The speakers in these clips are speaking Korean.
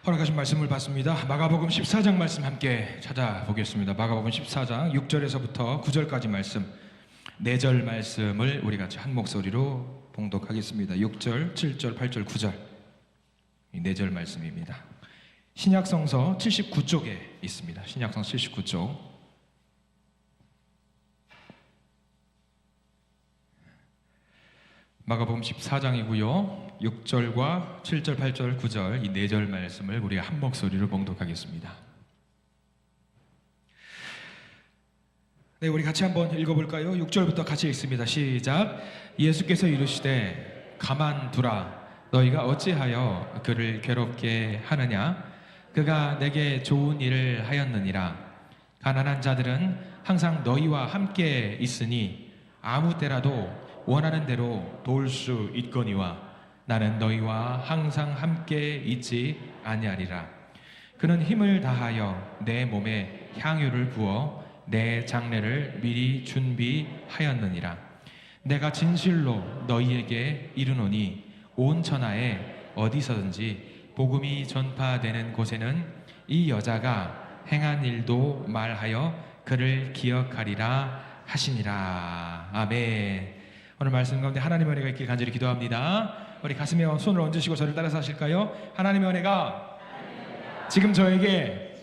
허락하신 말씀을 받습니다. 마가복음 14장 말씀 함께 찾아보겠습니다. 마가복음 14장 6절에서부터 9절까지 말씀, 4절 말씀을 우리 같이 한 목소리로 봉독하겠습니다. 6절, 7절, 8절, 9절 이 4절 말씀입니다. 신약성서 79쪽에 있습니다. 신약성서 79쪽. 마가복음 14장이고요. 6절과 7절, 8절, 9절 이 4절 말씀을 우리가 한 목소리로 봉독하겠습니다. 네, 우리 같이 한번 읽어볼까요? 6절부터 같이 읽습니다. 시작. 예수께서 이르시되 가만두라. 너희가 어찌하여 그를 괴롭게 하느냐? 그가 내게 좋은 일을 하였느니라. 가난한 자들은 항상 너희와 함께 있으니 아무 때라도 원하는 대로 도울 수 있거니와 나는 너희와 항상 함께 있지 아니하리라. 그는 힘을 다하여 내 몸에 향유를 부어 내 장례를 미리 준비하였느니라. 내가 진실로 너희에게 이르노니 온 천하에 어디서든지 복음이 전파되는 곳에는 이 여자가 행한 일도 말하여 그를 기억하리라 하시니라. 아멘. 오늘 말씀 가운데 하나님의 은혜가 있길 간절히 기도합니다. 우리 가슴에 손을 얹으시고 저를 따라서 하실까요? 하나님의 은혜가 지금 저에게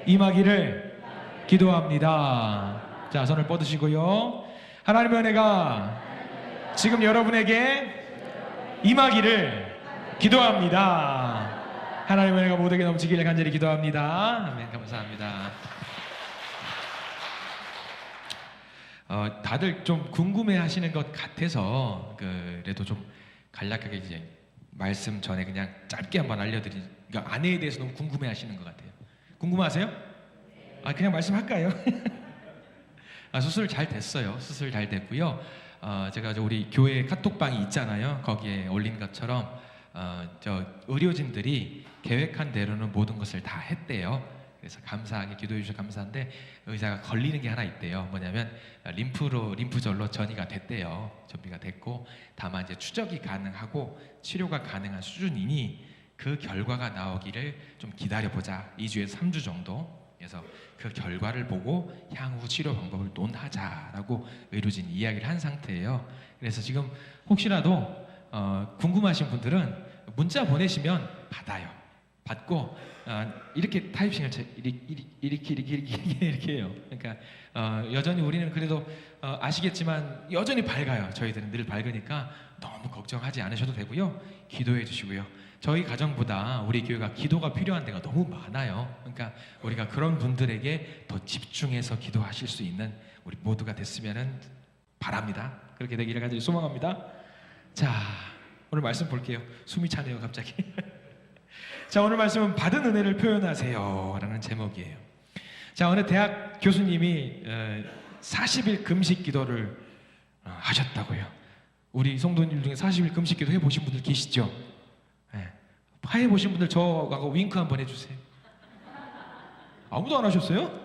임하기를 기도합니다. 자, 손을 뻗으시고요. 하나님의 은혜가 지금 여러분에게 임하기를 기도합니다. 하나님의 은혜가 모두에게 넘치기를 간절히 기도합니다. 아멘. 감사합니다. 다들 좀 궁금해하시는 것 같아서 그래도 좀 간략하게 이제 말씀 전에 그냥 짧게 한번 알려드린, 그러니까 아내에 대해서 너무 궁금해하시는 것 같아요. 궁금하세요? 그냥 말씀할까요? 수술 잘 됐어요. 수술 잘 됐고요. 제가 우리 교회 카톡방이 있잖아요. 거기에 올린 것처럼 저 의료진들이 계획한 대로는 모든 것을 다 했대요. 그래서 감사하게 기도해 주셔서 감사한데 의사가 걸리는 게 하나 있대요. 뭐냐면 림프절로 전이가 됐대요. 전비가 됐고 다만 이제 추적이 가능하고 치료가 가능한 수준이니 그 결과가 나오기를 좀 기다려보자. 2주에서 3주 정도. 그래서 그 결과를 보고 향후 치료 방법을 논하자라고 의료진이 이야기를 한 상태예요. 그래서 지금 혹시라도 궁금하신 분들은 문자 보내시면 받아요. 받고 이렇게 타이핑을 이렇게 해요. 그러니까 여전히 우리는 그래도 아시겠지만 여전히 밝아요. 저희들은 늘 밝으니까 너무 걱정하지 않으셔도 되고요. 기도해 주시고요. 저희 가정보다 우리 교회가 기도가 필요한 데가 너무 많아요. 그러니까 우리가 그런 분들에게 더 집중해서 기도하실 수 있는 우리 모두가 됐으면 바랍니다. 그렇게 되기를 간절히 소망합니다. 자, 오늘 말씀 볼게요. 숨이 차네요 갑자기. 자, 오늘 말씀은 받은 은혜를 표현하세요 라는 제목이에요. 자, 어느 대학 교수님이 40일 금식 기도를 하셨다고요. 우리 성도님 중에 40일 금식 기도 해보신 분들 계시죠? 네. 해보신 분들 저하고 윙크 한번 해주세요. 아무도 안 하셨어요?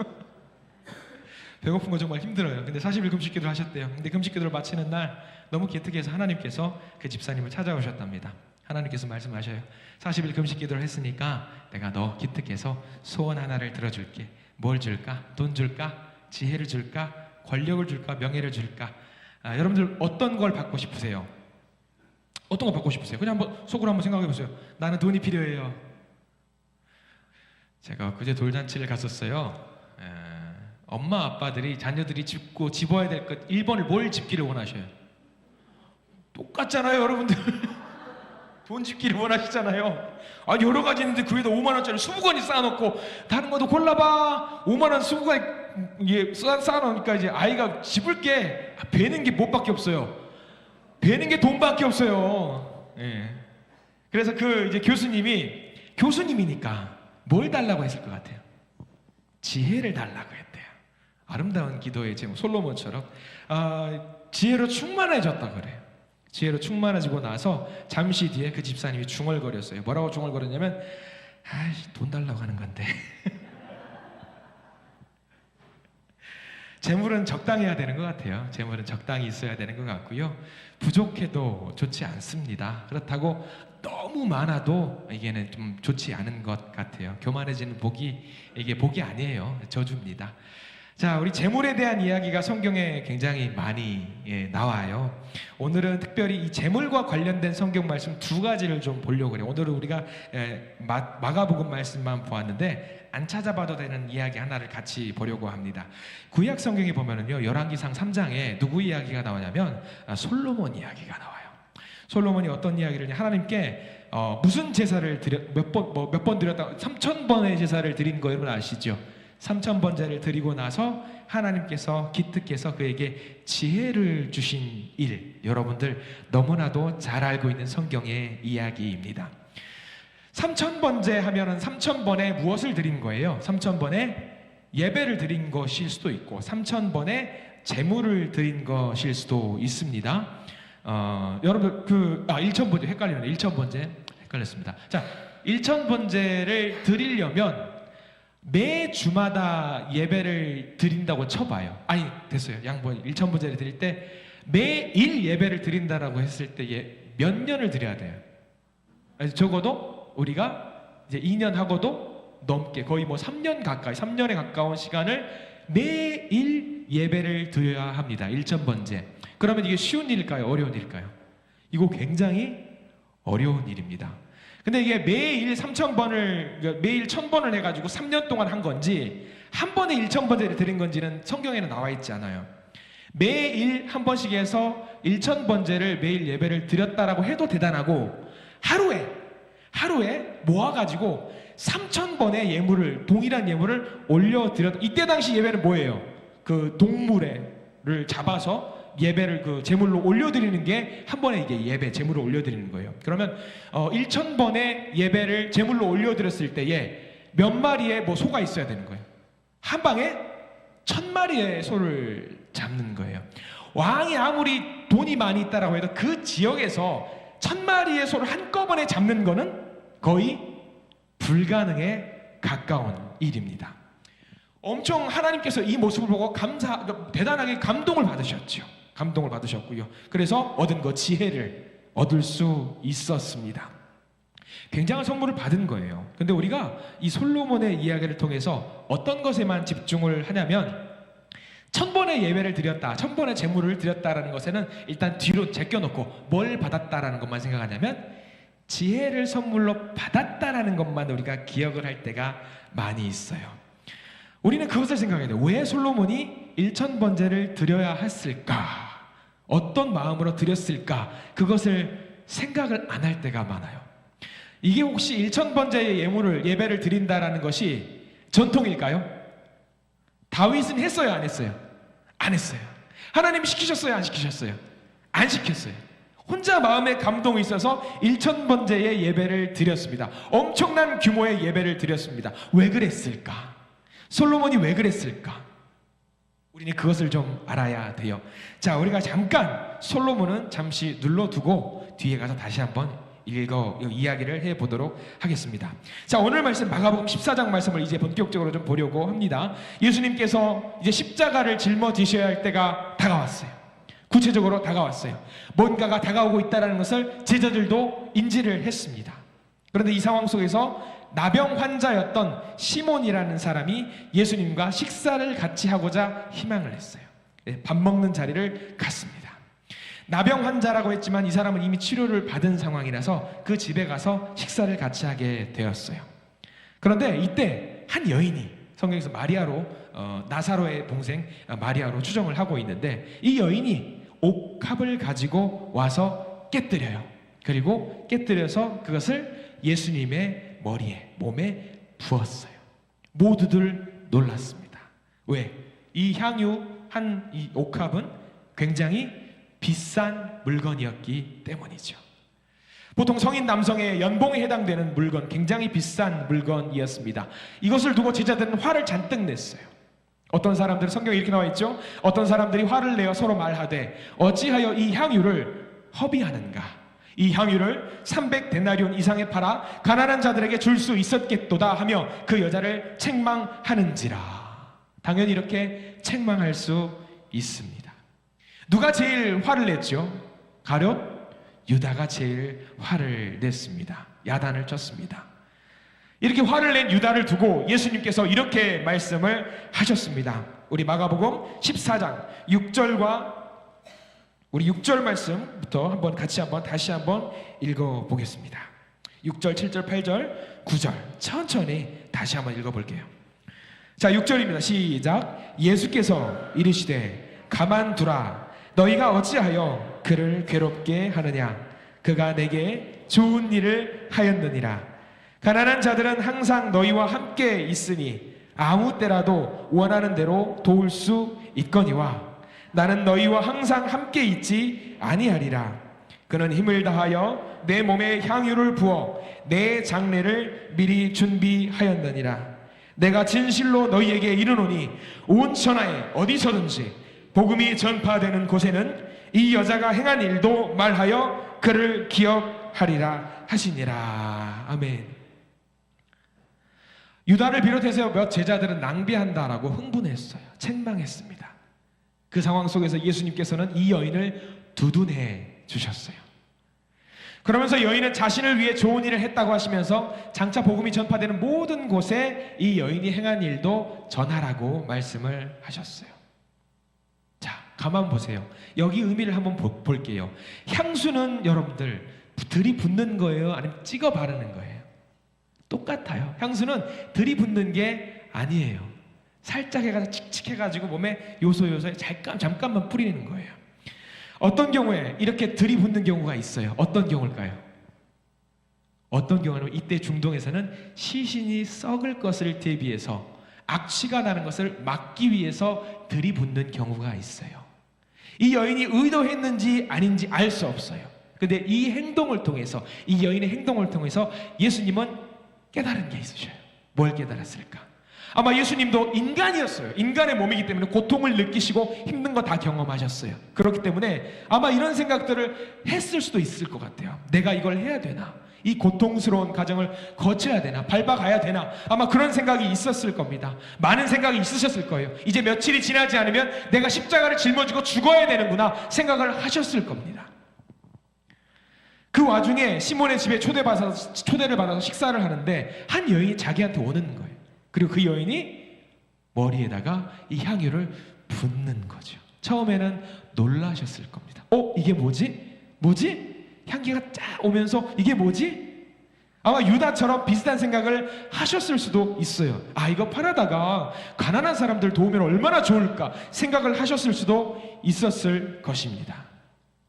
배고픈 거 정말 힘들어요. 근데 40일 금식 기도를 하셨대요. 근데 금식 기도를 마치는 날 너무 기특해서 하나님께서 그 집사님을 찾아오셨답니다. 하나님께서 말씀하셔요. 40일 금식 기도를 했으니까 내가 너 기특해서 소원 하나를 들어줄게. 뭘 줄까? 돈 줄까? 지혜를 줄까? 권력을 줄까? 명예를 줄까? 여러분들 어떤 걸 받고 싶으세요? 어떤 거 받고 싶으세요? 그냥 한번 속으로 한번 생각해 보세요. 나는 돈이 필요해요. 제가 그제 돌잔치를 갔었어요. 엄마 아빠들이 자녀들이 집어야 될 것 1번을 뭘 집기를 원하셔요? 똑같잖아요, 여러분들. 돈 집기를 원하시잖아요. 여러 가지 있는데 그 위에다 5만 원짜리 20권이 쌓아놓고 다른 것도 골라봐. 5만 원 20권이 쌓아놓으니까 이제 아이가 집을 게 베는 게 뭐밖에 없어요. 베는 게 돈밖에 없어요. 예. 그래서 그 이제 교수님이니까 뭘 달라고 했을 것 같아요? 지혜를 달라고 했대요. 아름다운 기도의 제목 솔로몬처럼 지혜로 충만해졌다 그래요. 지혜로 충만해지고 나서 잠시 뒤에 그 집사님이 중얼거렸어요. 뭐라고 중얼거렸냐면 돈 달라고 하는 건데 재물은 적당해야 되는 것 같아요. 재물은 적당히 있어야 되는 것 같고요. 부족해도 좋지 않습니다. 그렇다고 너무 많아도 이게는 좀 좋지 않은 것 같아요. 교만해지는 복이 이게 복이 아니에요. 저주입니다. 자, 우리 재물에 대한 이야기가 성경에 굉장히 많이 나와요. 오늘은 특별히 이 재물과 관련된 성경 말씀 두 가지를 좀 보려고 그래요. 오늘은 우리가 마가복음 말씀만 보았는데 안 찾아봐도 되는 이야기 하나를 같이 보려고 합니다. 구약 성경에 보면은요, 열왕기상 3장에 누구 이야기가 나오냐면 솔로몬 이야기가 나와요. 솔로몬이 어떤 이야기를 하나님께 무슨 제사를 드려 몇 번 드렸다 3,000번의 제사를 드린 거 여러분 아시죠? 3,000번제를 드리고 나서 하나님께서 기특해서 그에게 지혜를 주신 일, 여러분들 너무나도 잘 알고 있는 성경의 이야기입니다. 3,000번제 하면은 3,000번에 무엇을 드린 거예요? 3,000번에 예배를 드린 것일 수도 있고 3,000번에 제물을 드린 것일 수도 있습니다. 여러분 1,000번제 헷갈리네요. 1,000번제 헷갈렸습니다. 자, 1,000번제를 드리려면 매 주마다 예배를 드린다고 쳐봐요. 아니 됐어요. 양보 1,000번제를 드릴 때 매일 예배를 드린다라고 했을 때 몇 년을 드려야 돼요? 적어도 우리가 이제 2년하고도 넘게 거의 뭐 3년 가까이 3년에 가까운 시간을 매일 예배를 드려야 합니다. 1,000번제. 그러면 이게 쉬운 일일까요? 어려운 일일까요? 이거 굉장히 어려운 일입니다. 근데 이게 매일 3,000번을 매일 1,000번을 해가지고 3년 동안 한 건지 한 번에 1,000번제를 드린 건지는 성경에는 나와 있지 않아요. 매일 한 번씩 해서 1,000번제를 매일 예배를 드렸다라고 해도 대단하고 하루에 모아가지고 3,000번의 예물을 동일한 예물을 올려드렸다. 이때 당시 예배는 뭐예요? 그 동물을 잡아서 예배를 그 제물로 올려드리는 게 한 번에 이게 예배 제물을 올려드리는 거예요. 그러면 1,000번의 예배를 제물로 올려드렸을 때에 몇 마리의 뭐 소가 있어야 되는 거예요. 한 방에 1,000마리의 소를 잡는 거예요. 왕이 아무리 돈이 많이 있다라고 해도 그 지역에서 1,000마리의 소를 한꺼번에 잡는 거는 거의 불가능에 가까운 일입니다. 엄청 하나님께서 이 모습을 보고 대단하게 감동을 받으셨죠. 감동을 받으셨고요. 그래서 얻은 것 지혜를 얻을 수 있었습니다. 굉장한 선물을 받은 거예요. 근데 우리가 이 솔로몬의 이야기를 통해서 어떤 것에만 집중을 하냐면 1,000번의 예배를 드렸다, 1,000번의 제물을 드렸다라는 것에는 일단 뒤로 제껴놓고 뭘 받았다라는 것만 생각하냐면 지혜를 선물로 받았다라는 것만 우리가 기억을 할 때가 많이 있어요. 우리는 그것을 생각해야 돼요. 왜 솔로몬이 1,000번제를 드려야 했을까? 어떤 마음으로 드렸을까? 그것을 생각을 안 할 때가 많아요. 이게 혹시 1,000번제의 예배를 드린다라는 것이 전통일까요? 다윗은 했어요, 안 했어요? 안 했어요. 하나님이 시키셨어요, 안 시키셨어요? 안 시켰어요. 혼자 마음에 감동이 있어서 1,000번제의 예배를 드렸습니다. 엄청난 규모의 예배를 드렸습니다. 왜 그랬을까? 솔로몬이 왜 그랬을까? 우리는 그것을 좀 알아야 돼요. 자, 우리가 잠깐 솔로몬은 잠시 눌러두고 뒤에 가서 다시 한번 이야기를 해보도록 하겠습니다. 자, 오늘 말씀 마가복음 14장 말씀을 이제 본격적으로 좀 보려고 합니다. 예수님께서 이제 십자가를 짊어지셔야 할 때가 다가왔어요. 구체적으로 다가왔어요. 뭔가가 다가오고 있다는 것을 제자들도 인지를 했습니다. 그런데 이 상황 속에서 나병 환자였던 시몬이라는 사람이 예수님과 식사를 같이 하고자 희망을 했어요. 밥 먹는 자리를 갔습니다. 나병 환자라고 했지만 이 사람은 이미 치료를 받은 상황이라서 그 집에 가서 식사를 같이 하게 되었어요. 그런데 이때 한 여인이 성경에서 마리아로 나사로의 동생 마리아로 추정을 하고 있는데 이 여인이 옥합을 가지고 와서 깨뜨려요. 그리고 깨뜨려서 그것을 예수님의 머리에 몸에 부었어요. 모두들 놀랐습니다. 왜? 이 향유 이 옥합은 굉장히 비싼 물건이었기 때문이죠. 보통 성인 남성의 연봉에 해당되는 물건, 굉장히 비싼 물건이었습니다. 이것을 두고 제자들은 화를 잔뜩 냈어요. 어떤 사람들은 성경에 이렇게 나와 있죠. 어떤 사람들이 화를 내어 서로 말하되 어찌하여 이 향유를 허비하는가? 이 향유를 300데나리온 이상에 팔아 가난한 자들에게 줄 수 있었겠도다 하며 그 여자를 책망하는지라. 당연히 이렇게 책망할 수 있습니다. 누가 제일 화를 냈죠? 가룟 유다가 제일 화를 냈습니다. 야단을 쳤습니다. 이렇게 화를 낸 유다를 두고 예수님께서 이렇게 말씀을 하셨습니다. 우리 마가복음 14장 6절과 우리 6절 말씀부터 다시 한번 읽어보겠습니다. 6절, 7절, 8절, 9절 천천히 다시 한번 읽어볼게요. 자, 6절입니다. 시작. 예수께서 이르시되 가만두라. 너희가 어찌하여 그를 괴롭게 하느냐. 그가 내게 좋은 일을 하였느니라. 가난한 자들은 항상 너희와 함께 있으니 아무 때라도 원하는 대로 도울 수 있거니와 나는 너희와 항상 함께 있지 아니하리라. 그는 힘을 다하여 내 몸에 향유를 부어 내 장례를 미리 준비하였느니라. 내가 진실로 너희에게 이르노니 온 천하에 어디서든지 복음이 전파되는 곳에는 이 여자가 행한 일도 말하여 그를 기억하리라 하시니라. 아멘. 유다를 비롯해서 몇 제자들은 낭비한다라고 흥분했어요. 책망했습니다. 그 상황 속에서 예수님께서는 이 여인을 두둔해 주셨어요. 그러면서 여인은 자신을 위해 좋은 일을 했다고 하시면서 장차 복음이 전파되는 모든 곳에 이 여인이 행한 일도 전하라고 말씀을 하셨어요. 자, 가만 보세요. 여기 의미를 한번 볼게요. 향수는 여러분들 들이붓는 거예요? 아니면 찍어 바르는 거예요? 똑같아요. 향수는 들이붓는 게 아니에요. 살짝 해가지고 칙칙해가지고 몸에 요소요소에 잠깐만 뿌리는 거예요. 어떤 경우에 이렇게 들이붓는 경우가 있어요. 어떤 경우일까요? 어떤 경우는 이때 중동에서는 시신이 썩을 것을 대비해서 악취가 나는 것을 막기 위해서 들이붓는 경우가 있어요. 이 여인이 의도했는지 아닌지 알 수 없어요. 근데 이 행동을 통해서, 이 여인의 행동을 통해서 예수님은 깨달은 게 있으셔요. 뭘 깨달았을까? 아마 예수님도 인간이었어요. 인간의 몸이기 때문에 고통을 느끼시고 힘든 거 다 경험하셨어요. 그렇기 때문에 아마 이런 생각들을 했을 수도 있을 것 같아요. 내가 이걸 해야 되나? 이 고통스러운 과정을 거쳐야 되나? 밟아가야 되나? 아마 그런 생각이 있었을 겁니다. 많은 생각이 있으셨을 거예요. 이제 며칠이 지나지 않으면 내가 십자가를 짊어지고 죽어야 되는구나 생각을 하셨을 겁니다. 그 와중에 시몬의 집에 초대를 받아서 식사를 하는데 한 여인이 자기한테 오는 거예요. 그리고 그 여인이 머리에다가 이 향유를 붓는 거죠. 처음에는 놀라셨을 겁니다. 이게 뭐지? 향기가 쫙 오면서 이게 뭐지? 아마 유다처럼 비슷한 생각을 하셨을 수도 있어요. 이거 팔아다가 가난한 사람들 도우면 얼마나 좋을까 생각을 하셨을 수도 있었을 것입니다.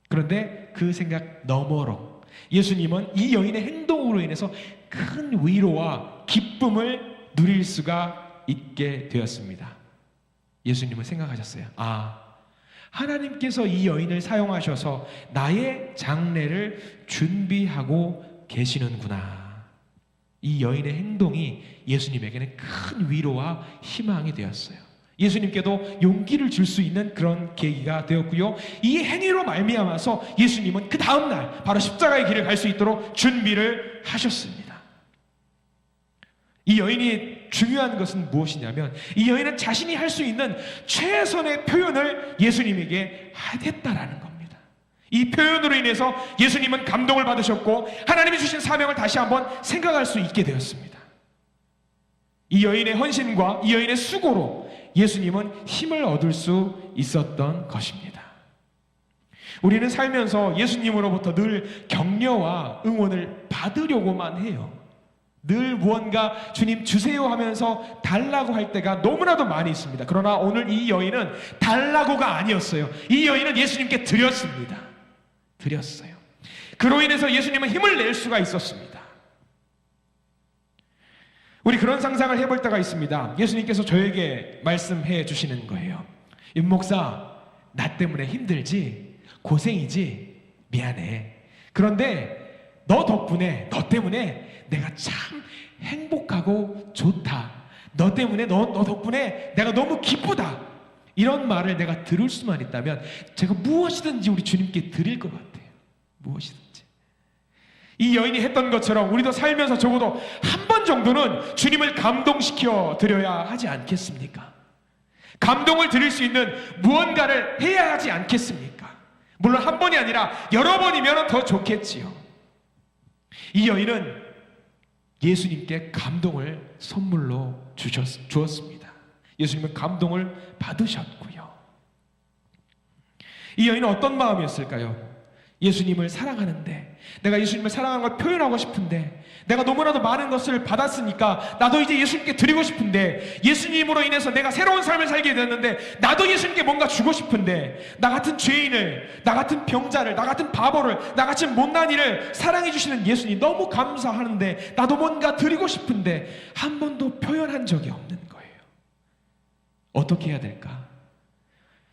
그런데 그 생각 너머로 예수님은 이 여인의 행동으로 인해서 큰 위로와 기쁨을 누릴 수가 있게 되었습니다. 예수님은 생각하셨어요. 하나님께서 이 여인을 사용하셔서 나의 장례를 준비하고 계시는구나. 이 여인의 행동이 예수님에게는 큰 위로와 희망이 되었어요. 예수님께도 용기를 줄 수 있는 그런 계기가 되었고요. 이 행위로 말미암아서 예수님은 그 다음날 바로 십자가의 길을 갈 수 있도록 준비를 하셨습니다. 이 여인이 중요한 것은 무엇이냐면 이 여인은 자신이 할 수 있는 최선의 표현을 예수님에게 했다라는 겁니다. 이 표현으로 인해서 예수님은 감동을 받으셨고 하나님이 주신 사명을 다시 한번 생각할 수 있게 되었습니다. 이 여인의 헌신과 이 여인의 수고로 예수님은 힘을 얻을 수 있었던 것입니다. 우리는 살면서 예수님으로부터 늘 격려와 응원을 받으려고만 해요. 늘 무언가 주님 주세요 하면서 달라고 할 때가 너무나도 많이 있습니다. 그러나 오늘 이 여인은 달라고가 아니었어요. 이 여인은 예수님께 드렸습니다. 드렸어요. 그로 인해서 예수님은 힘을 낼 수가 있었습니다. 우리 그런 상상을 해볼 때가 있습니다. 예수님께서 저에게 말씀해 주시는 거예요. 윤 목사, 나 때문에 힘들지? 고생이지? 미안해. 그런데 너 때문에 내가 참 행복하고 좋다. 너 때문에 너 덕분에 내가 너무 기쁘다. 이런 말을 내가 들을 수만 있다면 제가 무엇이든지 우리 주님께 드릴 것 같아요. 무엇이든지. 이 여인이 했던 것처럼 우리도 살면서 적어도 한 번 정도는 주님을 감동시켜 드려야 하지 않겠습니까? 감동을 드릴 수 있는 무언가를 해야 하지 않겠습니까? 물론 한 번이 아니라 여러 번이면 더 좋겠지요. 이 여인은 예수님께 감동을 선물로 주었습니다. 예수님은 감동을 받으셨고요. 이 여인은 어떤 마음이었을까요? 예수님을 사랑하는데, 내가 예수님을 사랑하는 걸 표현하고 싶은데, 내가 너무나도 많은 것을 받았으니까 나도 이제 예수님께 드리고 싶은데, 예수님으로 인해서 내가 새로운 삶을 살게 되었는데 나도 예수님께 뭔가 주고 싶은데, 나 같은 죄인을, 나 같은 병자를, 나 같은 바보를, 나 같은 못난 이를 사랑해 주시는 예수님 너무 감사하는데 나도 뭔가 드리고 싶은데 한 번도 표현한 적이 없는 거예요. 어떻게 해야 될까?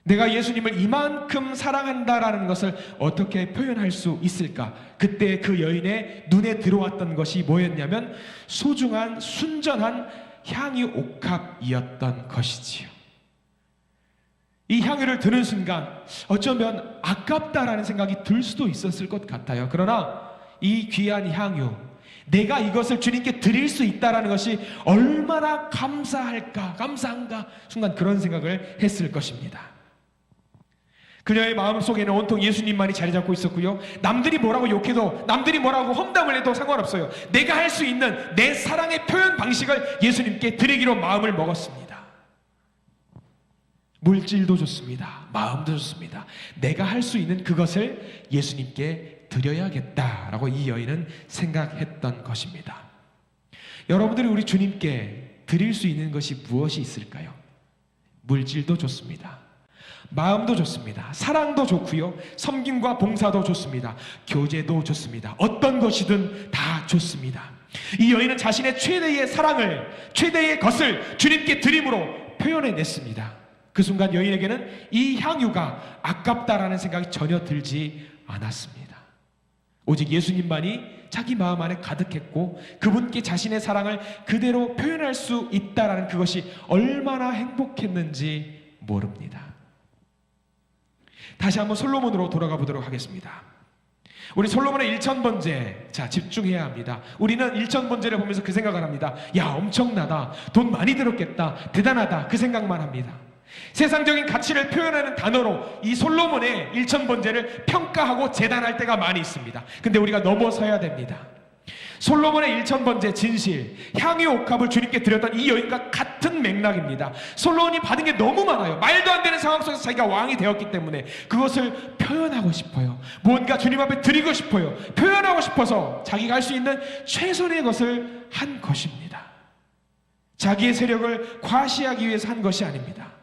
내가 예수님을 이만큼 사랑한다라는 것을 어떻게 표현할 수 있을까? 그때 그 여인의 눈에 들어왔던 것이 뭐였냐면 소중한 순전한 향유 옥합이었던 것이지요. 이 향유를 드는 순간 어쩌면 아깝다라는 생각이 들 수도 있었을 것 같아요. 그러나 이 귀한 향유, 내가 이것을 주님께 드릴 수 있다라는 것이 얼마나 감사한가 순간 그런 생각을 했을 것입니다. 그녀의 마음속에는 온통 예수님만이 자리 잡고 있었고요. 남들이 뭐라고 욕해도, 남들이 뭐라고 험담을 해도 상관없어요. 내가 할 수 있는 내 사랑의 표현 방식을 예수님께 드리기로 마음을 먹었습니다. 물질도 좋습니다. 마음도 좋습니다. 내가 할 수 있는 그것을 예수님께 드려야겠다라고 이 여인은 생각했던 것입니다. 여러분들이 우리 주님께 드릴 수 있는 것이 무엇이 있을까요? 물질도 좋습니다. 마음도 좋습니다. 사랑도 좋고요. 섬김과 봉사도 좋습니다. 교제도 좋습니다. 어떤 것이든 다 좋습니다. 이 여인은 자신의 최대의 사랑을, 최대의 것을 주님께 드림으로 표현해냈습니다. 그 순간 여인에게는 이 향유가 아깝다라는 생각이 전혀 들지 않았습니다. 오직 예수님만이 자기 마음 안에 가득했고 그분께 자신의 사랑을 그대로 표현할 수 있다라는 그것이 얼마나 행복했는지 모릅니다. 다시 한번 솔로몬으로 돌아가 보도록 하겠습니다. 우리 솔로몬의 1000번제, 자 집중해야 합니다. 우리는 1000번제를 보면서 그 생각을 합니다. 야, 엄청나다, 돈 많이 들었겠다, 대단하다, 그 생각만 합니다. 세상적인 가치를 표현하는 단어로 이 솔로몬의 1000번제를 평가하고 재단할 때가 많이 있습니다. 근데 우리가 넘어서야 됩니다. 솔로몬의 1000번제 진실, 향유 옥합을 주님께 드렸던 이 여인과 같은 맥락입니다. 솔로몬이 받은 게 너무 많아요. 말도 안 되는 상황 속에서 자기가 왕이 되었기 때문에 그것을 표현하고 싶어요. 뭔가 주님 앞에 드리고 싶어요. 표현하고 싶어서 자기가 할 수 있는 최선의 것을 한 것입니다. 자기의 세력을 과시하기 위해서 한 것이 아닙니다.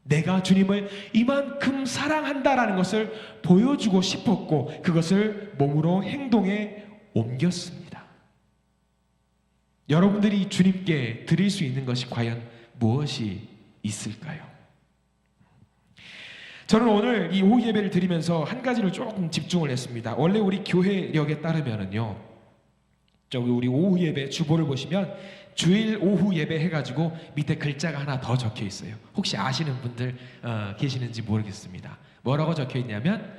내가 주님을 이만큼 사랑한다라는 것을 보여주고 싶었고 그것을 몸으로 행동에 옮겼습니다. 여러분들이 주님께 드릴 수 있는 것이 과연 무엇이 있을까요? 저는 오늘 이 오후 예배를 드리면서 한 가지를 조금 집중을 했습니다. 원래 우리 교회력에 따르면은요, 저기 우리 오후 예배 주보를 보시면 주일 오후 예배 해가지고 밑에 글자가 하나 더 적혀 있어요. 혹시 아시는 분들 계시는지 모르겠습니다. 뭐라고 적혀 있냐면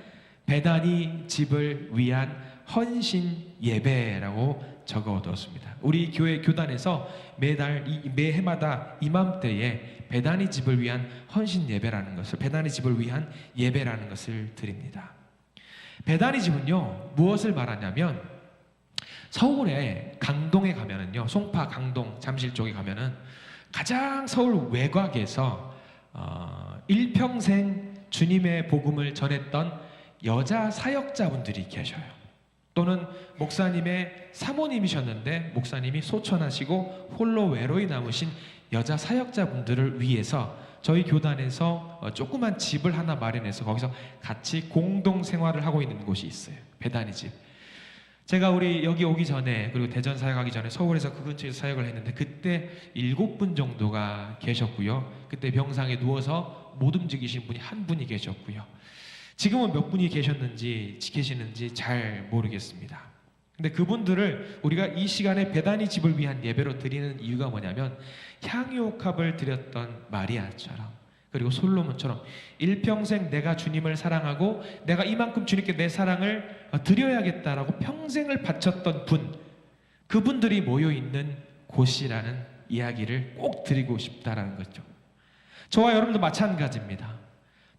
베다니 집을 위한 헌신 예배라고 적어뒀습니다. 우리 교회 교단에서 매해마다 이맘때에 베다니 집을 위한 헌신 예배라는 것을, 베다니 집을 위한 예배라는 것을 드립니다. 베다니 집은요, 무엇을 말하냐면 서울의 강동에 가면은요, 송파, 강동, 잠실 쪽에 가면은 가장 서울 외곽에서 일평생 주님의 복음을 전했던 여자 사역자분들이 계셔요. 또는 목사님의 사모님이셨는데 목사님이 소천하시고 홀로 외로이 남으신 여자 사역자분들을 위해서 저희 교단에서 조그만 집을 하나 마련해서 거기서 같이 공동 생활을 하고 있는 곳이 있어요. 베다니 집. 제가 우리 여기 오기 전에, 그리고 대전 사역하기 전에 서울에서 그 근처에서 사역을 했는데 그때 7분 정도가 계셨고요. 그때 병상에 누워서 못 움직이신 분이 한 분이 계셨고요. 지금은 몇 분이 계시는지 잘 모르겠습니다. 근데 그분들을 우리가 이 시간에 베다니 집을 위한 예배로 드리는 이유가 뭐냐면 향유옥합을 드렸던 마리아처럼, 그리고 솔로몬처럼 일평생 내가 주님을 사랑하고 내가 이만큼 주님께 내 사랑을 드려야겠다라고 평생을 바쳤던 분, 그분들이 모여있는 곳이라는 이야기를 꼭 드리고 싶다라는 거죠. 저와 여러분도 마찬가지입니다.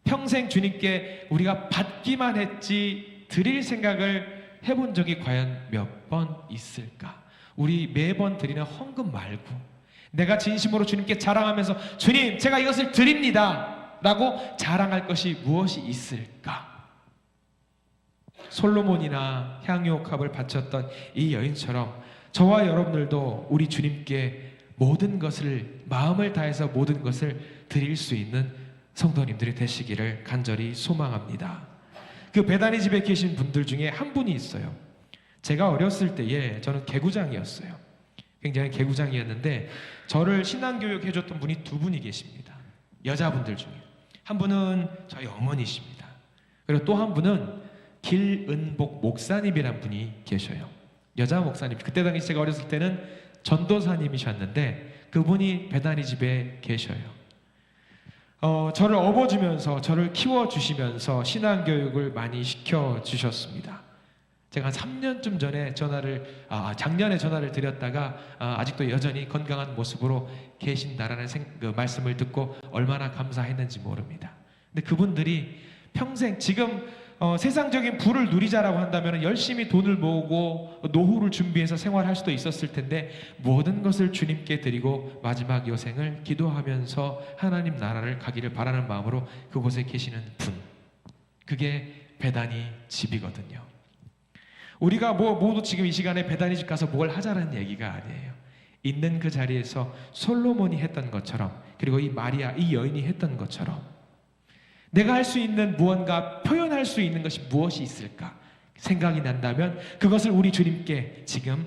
평생 주님께 우리가 받기만 했지 드릴 생각을 해본 적이 과연 몇 번 있을까? 우리 매번 드리는 헌금 말고 내가 진심으로 주님께 자랑하면서 주님 제가 이것을 드립니다 라고 자랑할 것이 무엇이 있을까? 솔로몬이나 향유옥합을 바쳤던 이 여인처럼 저와 여러분들도 우리 주님께 모든 것을 마음을 다해서 모든 것을 드릴 수 있는 성도님들이 되시기를 간절히 소망합니다. 그 베다니 집에 계신 분들 중에 한 분이 있어요. 제가 어렸을 때에 저는 개구장이었어요. 굉장히 개구장이었는데 저를 신앙교육 해줬던 분이 두 분이 계십니다. 여자분들 중에 한 분은 저희 어머니십니다. 그리고 또 한 분은 길은복 목사님이란 분이 계셔요. 여자 목사님. 그때 당시 제가 어렸을 때는 전도사님이셨는데 그분이 베다니 집에 계셔요. 저를 업어주면서 저를 키워주시면서 신앙교육을 많이 시켜주셨습니다. 제가 한 3년쯤 전에 작년에 전화를 드렸다가 아직도 여전히 건강한 모습으로 계신다라는 그 말씀을 듣고 얼마나 감사했는지 모릅니다. 근데 그분들이 평생 지금 세상적인 부를 누리자라고 한다면 열심히 돈을 모으고 노후를 준비해서 생활할 수도 있었을 텐데 모든 것을 주님께 드리고 마지막 여생을 기도하면서 하나님 나라를 가기를 바라는 마음으로 그곳에 계시는 분, 그게 베다니 집이거든요. 우리가 모두 지금 이 시간에 베다니 집 가서 뭘 하자는 얘기가 아니에요. 있는 그 자리에서 솔로몬이 했던 것처럼, 그리고 이 마리아, 이 여인이 했던 것처럼 내가 할 수 있는 무언가 표현할 수 있는 것이 무엇이 있을까 생각이 난다면 그것을 우리 주님께 지금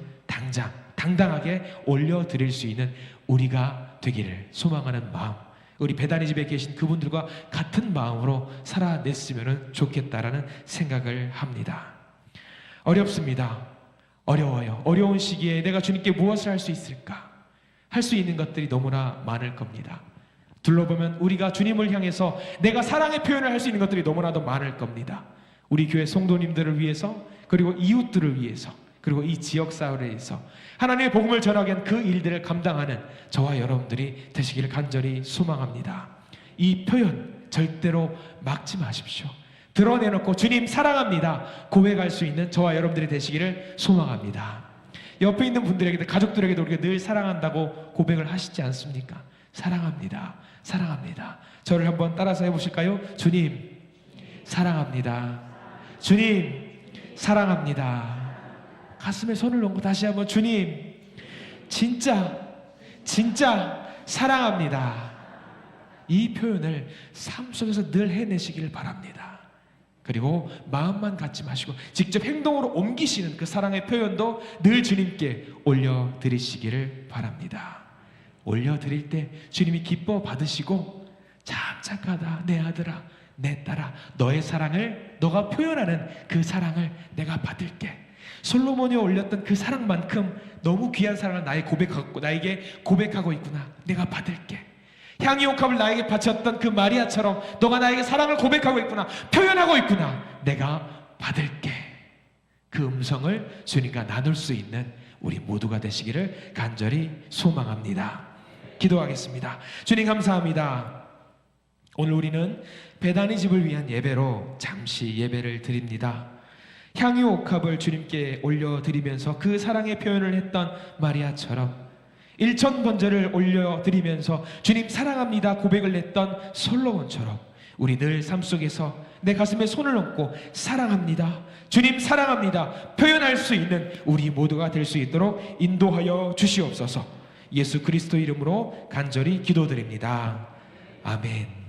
당당하게 올려드릴 수 있는 우리가 되기를 소망하는 마음, 우리 베다니 집에 계신 그분들과 같은 마음으로 살아냈으면 좋겠다라는 생각을 합니다. 어렵습니다. 어려워요. 어려운 시기에 내가 주님께 무엇을 할 수 있을까? 할 수 있는 것들이 너무나 많을 겁니다. 둘러보면 우리가 주님을 향해서 내가 사랑의 표현을 할 수 있는 것들이 너무나도 많을 겁니다. 우리 교회 성도님들을 위해서, 그리고 이웃들을 위해서, 그리고 이 지역사회를 위해서 하나님의 복음을 전하기 위한 그 일들을 감당하는 저와 여러분들이 되시기를 간절히 소망합니다. 이 표현 절대로 막지 마십시오. 드러내놓고 주님 사랑합니다 고백할 수 있는 저와 여러분들이 되시기를 소망합니다. 옆에 있는 분들에게도, 가족들에게도 우리가 늘 사랑한다고 고백을 하시지 않습니까? 사랑합니다. 사랑합니다. 저를 한번 따라서 해보실까요? 주님 사랑합니다. 주님 사랑합니다. 가슴에 손을 얹고 다시 한번 주님 진짜 사랑합니다. 이 표현을 삶 속에서 늘 해내시기를 바랍니다. 그리고 마음만 갖지 마시고 직접 행동으로 옮기시는 그 사랑의 표현도 늘 주님께 올려드리시기를 바랍니다. 올려드릴 때 주님이 기뻐 받으시고 참 착하다 내 아들아 내 딸아 너의 사랑을 너가 표현하는 그 사랑을 내가 받을게. 솔로몬이 올렸던 그 사랑만큼 너무 귀한 사랑을 나에게 고백하고 있구나. 내가 받을게. 향유옥합을 나에게 바쳤던 그 마리아처럼 너가 나에게 사랑을 고백하고 있구나. 표현하고 있구나. 내가 받을게. 그 음성을 주님과 나눌 수 있는 우리 모두가 되시기를 간절히 소망합니다. 기도하겠습니다. 주님 감사합니다. 오늘 우리는 베다니 집을 위한 예배로 잠시 예배를 드립니다. 향유옥합을 주님께 올려드리면서 그 사랑의 표현을 했던 마리아처럼 일천번제를 올려드리면서 주님 사랑합니다 고백을 했던 솔로몬처럼 우리 늘 삶 속에서 내 가슴에 손을 얹고 사랑합니다 주님 사랑합니다 표현할 수 있는 우리 모두가 될 수 있도록 인도하여 주시옵소서. 예수 그리스도 이름으로 간절히 기도드립니다. 아멘.